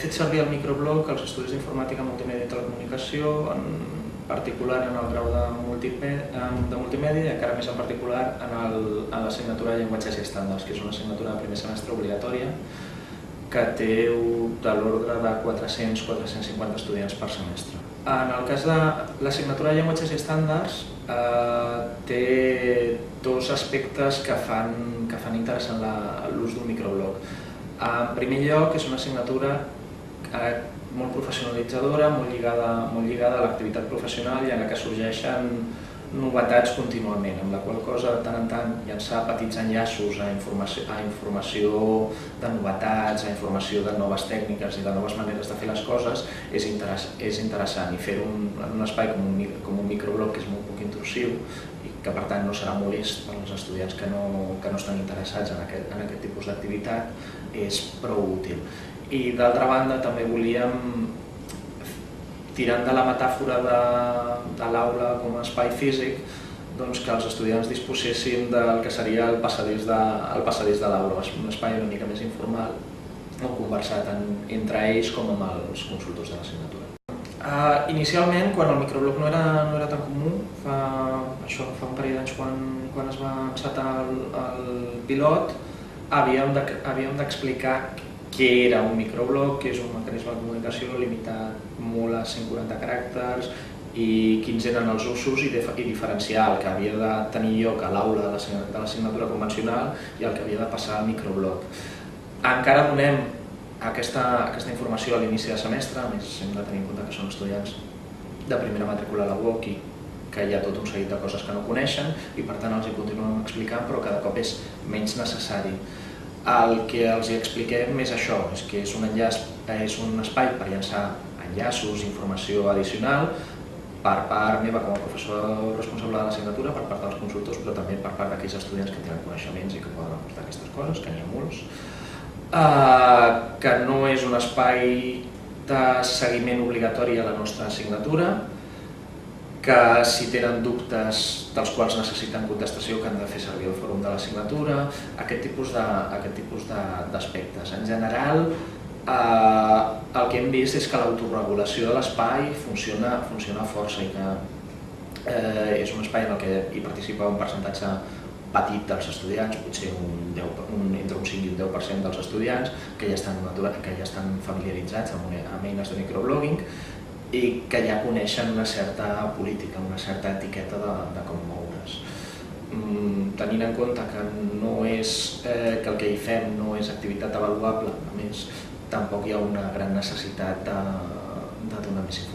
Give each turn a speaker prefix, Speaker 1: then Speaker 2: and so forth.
Speaker 1: fet servir el microblog als estudis d'informàtica, multimèdia i telecomunicació, en particular en el grau de multimèdia i encara més en particular en l'assignatura de llenguatges i estàndards, que és una assignatura de primer semestre obligatòria que té de l'ordre de 400-450 estudiants per semestre. En el cas de l'assignatura de llenguatges i estàndards té dos aspectes que fan interessant l'ús d'un microblog. En primer lloc, és una assignatura molt professionalitzadora, molt lligada a l'activitat professional i en la que sorgeixen novetats contínuament, amb la qual cosa de tant en tant llançar petits enllaços a informació de novetats, a informació de noves tècniques i de noves maneres de fer les coses és interessant, i fer-ho en un espai com un microblog que és molt poc intrusiu i que per tant no serà molest per als estudiants que no estan interessats en aquest tipus d'activitat és prou útil. I d'altra banda també volíem, tirant de la metàfora de l'aula com a espai físic, que els estudiants disposessin del que seria el passadís de l'aula, un espai una mica més informal on conversar tant entre ells com amb els consultors de l'assignatura. Inicialment, quan el microblog no era tan comú, fa un parell d'anys quan es va encetar el pilot, havíem d'explicar què era un microblog, què és un mecanisme de comunicació limitat molt a 140 caràcters i quins eren els usos i diferenciar el que havia de tenir lloc a l'aula de l'assignatura convencional i el que havia de passar al microblog. Encara donem aquesta informació a l'inici de semestre, a més hem de tenir en compte que són estudiants de primera matrícula a la UOC i que hi ha tot un seguit de coses que no coneixen i per tant els hi continuem explicant, però cada cop és menys necessari. El que els expliquem és això, és que és un espai per llançar enllaços, informació addicional per part meva com a professor responsable de l'assignatura, per part dels consultors, però també per part d'aquells estudiants que tenen coneixements i que poden aportar aquestes coses, que n'hi ha molts. Que no és un espai de seguiment obligatori a la nostra assignatura, que si tenen dubtes dels quals necessiten contestació que han de fer servir el fòrum de l'assignatura, aquest tipus d'aspectes. En general, el que hem vist és que l'autoregulació de l'espai funciona força i que és un espai en el que hi participa un percentatge petit dels estudiants, potser entre un 5 i un 10% dels estudiants que ja estan familiaritzats amb eines de microblogging i que ja coneixen una certa política, una certa etiqueta de com moure's. Tenint en compte que el que hi fem no és activitat avaluable, a més, tampoc hi ha una gran necessitat de donar més informació.